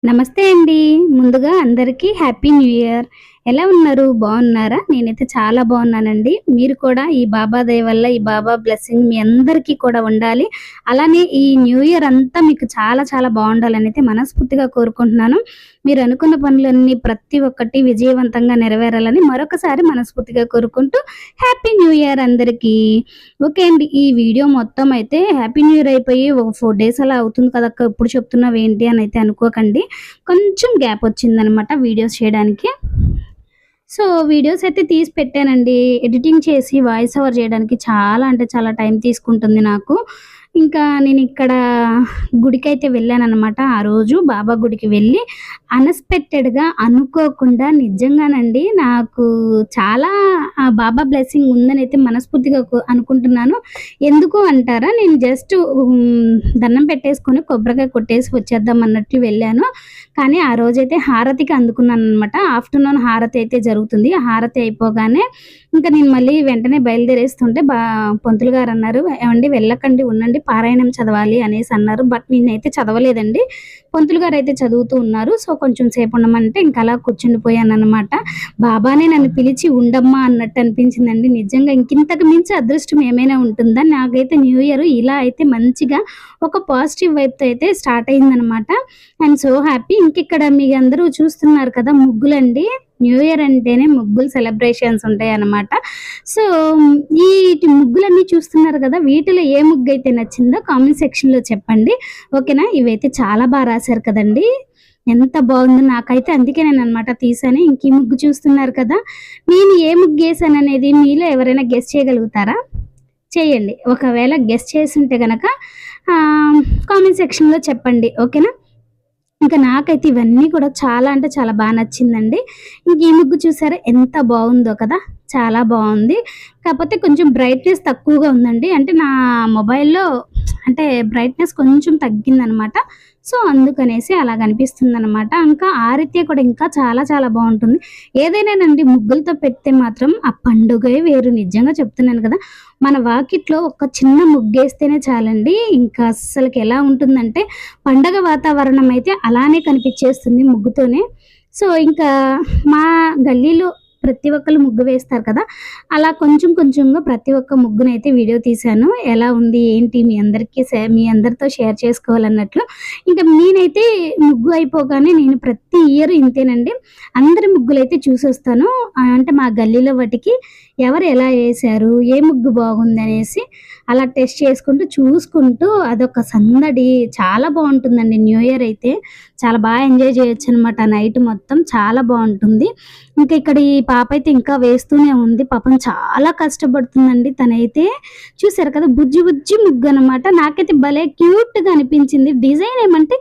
నమస్తే అండి. ముందుగా అందరికీ హ్యాపీ న్యూ ఇయర్. ఎలా ఉన్నారు? బాగున్నారా? నేనైతే చాలా బాగున్నానండి. మీరు కూడా ఈ బాబా దయ వల్ల, ఈ బాబా బ్లెస్సింగ్ మీ అందరికీ కూడా ఉండాలి. అలానే ఈ న్యూ ఇయర్ అంతా మీకు చాలా చాలా బాగుండాలనైతే మనస్ఫూర్తిగా కోరుకుంటున్నాను. మీరు అనుకున్న పనులన్నీ ప్రతి ఒక్కటి విజయవంతంగా నెరవేరాలని మరొకసారి మనస్ఫూర్తిగా కోరుకుంటూ హ్యాపీ న్యూ ఇయర్ అందరికీ. ఓకే అండి. ఈ వీడియో మొత్తం అయితే హ్యాపీ న్యూ ఇయర్ అయిపోయి ఒక 4 డేస్ అలా అవుతుంది కదక్క! ఇప్పుడు చెప్తున్నావేంటి అని అయితే అనుకోకండి. కొంచెం గ్యాప్ వచ్చిందనమాట వీడియోస్ చేయడానికి. సో, వీడియోస్ అయితే తీసి పెట్టానండి. ఎడిటింగ్ చేసి వాయిస్ ఓవర్ చేయడానికి చాలా అంటే చాలా టైం తీసుకుంటుంది నాకు. ఇంకా నేనిక్కడ గుడికైతే వెళ్ళాననమాట. ఆ రోజు బాబా గుడికి వెళ్ళి అన్‌ఎక్స్‌పెక్టెడ్‌గా అనుకోకుండా నిజంగానండి నాకు చాలా బాబా బ్లెస్సింగ్ ఉందనైతే మనస్ఫూర్తిగా అనుకుంటున్నాను. ఎందుకు అంటారా? నేను జస్ట్ దండం పెట్టేసుకొని కొబ్బరికాయ కొట్టేసి వచ్చేద్దాం అన్నట్టు వెళ్ళాను. కానీ ఆ రోజైతే హారతికి అందుకున్నాననమాట. ఆఫ్టర్‌నూన్ హారతి అయితే జరుగుతుంది. ఆ హారతి అయిపోగానే ఇంకా నేను మళ్ళీ వెంటనే బయలుదేరేస్తుంటే పంతులు గారన్నారు, "ఏవండీ వెళ్ళకండి ఉండండి పారాయణం చదవాలి" అనేసి అన్నారు. బట్ నేనైతే చదవలేదండి. పంతులు గారైతే చదువుతూ ఉన్నారు. సో, కొంచెం సేపు ఉండమంటే ఇంక అలా కూర్చుండిపోయాననమాట. బాబానే నన్ను పిలిచి ఉండమ్మా అన్నట్టు అనిపించిందండి. నిజంగా ఇంకింతకు మించి అదృష్టం ఏమైనా ఉంటుందా? నాకైతే న్యూ ఇయర్ ఇలా అయితే మంచిగా ఒక పాజిటివ్ వైబ్‌తో అయితే స్టార్ట్ అయిందనమాట. I'm so happy. ఇంకిక్కడ మీ అందరూ చూస్తున్నారు కదా ముగ్గులండి. న్యూ ఇయర్ అంటేనే ముగ్గులు సెలబ్రేషన్స్ ఉంటాయన్నమాట. సో, ఈటి ముగ్గులన్నీ చూస్తున్నారు కదా! వీటిలో ఏ ముగ్గైతే నచ్చిందో కామెంట్ సెక్షన్‌లో చెప్పండి. ఓకేనా? ఇవైతే చాలా రాశారు కదండీ! ఎంత బాగుందో నాకైతే అందుకేనేననమాట తీశాను. ఇంక ఈ ముగ్గు చూస్తున్నారు కదా! నేను ఏ ముగ్గేసాననేది మీలో ఎవరైనా గెస్ చేయగలుగుతారా? చేయండి. ఒకవేళ గెస్ చేసుంటే గనక కామెంట్ సెక్షన్‌లో చెప్పండి. ఓకేనా? ఇంకా నాకైతే ఇవన్నీ కూడా చాలా అంటే చాలా నచ్చిందండి. ఇంక ఈ ముగ్గు చూసారా ఎంత బావుందో కదా! చాలా బావుంది. కాపోతే కొంచెం బ్రైట్‌నెస్ తక్కువగా ఉందండి. అంటే నా మొబైల్‌లో అంటే బ్రైట్‌నెస్ కొంచెం తగ్గిందనమాట. సో, అందుకనేసి అలాగనిపిస్తుందనమాట. ఇంకా ఆరితే కూడా ఇంకా చాలా చాలా బావుంటుంది. ఏదైనానండి ముగ్గులతో పెడితే మాత్రం ఆ పండుగే వేరు. నిజంగా చెప్తున్నాను కదా! మన వాకిట్లో ఒక చిన్న ముగ్గేస్తేనే చాలండి. ఇంకా అస్సలకి ఎలా ఉంటుందంటే పండగ వాతావరణం అయితే అలానే కనిపిచ్చేస్తుంది ముగ్గుతోనే. సో, ఇంకా మా గల్లీలో ప్రతి ఒక్కళ్ళు ముగ్గు వేస్తారు కదా! అలా కొంచెం కొంచెంగా ప్రతి ఒక్క ముగ్గునైతే వీడియో తీశాను. ఎలా ఉంది? ఏంటి? మీ అందరితో షేర్ చేసుకోవాలన్నట్లు. ఇంక నేనైతే ముగ్గు అయిపోగానే నేను ప్రతి ఇయర్ ఇంతేనండి. అందరి ముగ్గులైతే చూసొస్తాను. అంటే మా గల్లీలో వాటికి ఎవరు ఎలా ఏశారు? ఏ ముగ్గు బాగుందనేసి అలా టెస్ట్ చేసుకుంటూ, చూసుకుంటూ అదొక సందడి చాలా బావుంటుందండి న్యూ ఇయర్ అయితే. చాలా ఎంజాయ్ చేయొచ్చనమాట నైట్ మొత్తం. చాలా బావుంటుంది. ఇంకా ఇక్కడ ఈ పాపైతే ఇంకా వేస్తూనే ఉంది. పాపం చాలా కష్టపడుతుందండి తనైతే. చూసారు కదా! బుజ్జి బుజ్జి ముగ్గనమాట. నాకైతే భలే క్యూట్‌గా అనిపించింది. డిజైన్ ఏమంటే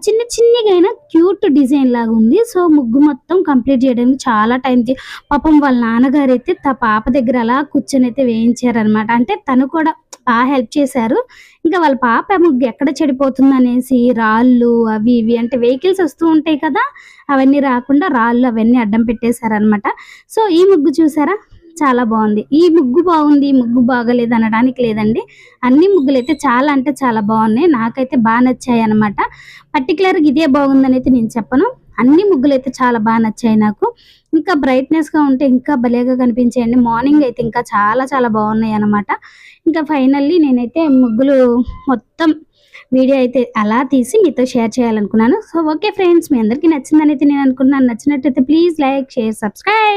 చిన్న చిన్నిగైనా క్యూట్ డిజైన్ లాగుంది. సో, ముగ్గు మొత్తం కంప్లీట్ చేయడానికి చాలా టైం పాపం వాళ్ళ నాన్నగారైతే పాప దగ్గర అలా కూర్చొనైతే వేయించారనమాట. అంటే తను కూడా హెల్ప్ చేశారు. ఇంకా వాళ్ళ పాప ముగ్గు ఎక్కడ చెడిపోతుందనేసి రాళ్ళు అవి ఇవి అంటే వెహికల్స్ వస్తూ ఉంటాయి కదా! అవన్నీ రాకుండా రాళ్ళు అవన్నీ అడ్డం పెట్టేశారనమాట. సో, ఈ ముగ్గు చూసారా? చాలా బావుంది. ఈ ముగ్గు బాగుంది, ఈ ముగ్గు బాగాలేదు అనడానికి లేదండి. అన్ని ముగ్గులైతే చాలా అంటే చాలా బావున్నాయి. నాకైతే నచ్చాయనమాట. పర్టిక్యులర్‌గా ఇదే బాగుందనైతే నేను చెప్పను. అన్ని ముగ్గులైతే చాలా నచ్చాయి నాకు. ఇంకా బ్రైట్‌నెస్‌గా ఉంటే ఇంకా భలేగా కనిపించాయండి. మార్నింగ్ అయితే ఇంకా చాలా చాలా బావున్నాయనమాట. ఇంకా ఫైనల్లీ నేనైతే ముగ్గులు మొత్తం వీడియో అయితే అలా తీసి మీతో షేర్ చేయాలనుకున్నాను. సో, ఓకే ఫ్రెండ్స్, మీ అందరికీ నచ్చిందనైతే నేను అనుకుంటున్నాను. నచ్చినట్టయితే ప్లీజ్ లైక్, షేర్, సబ్స్క్రైబ్.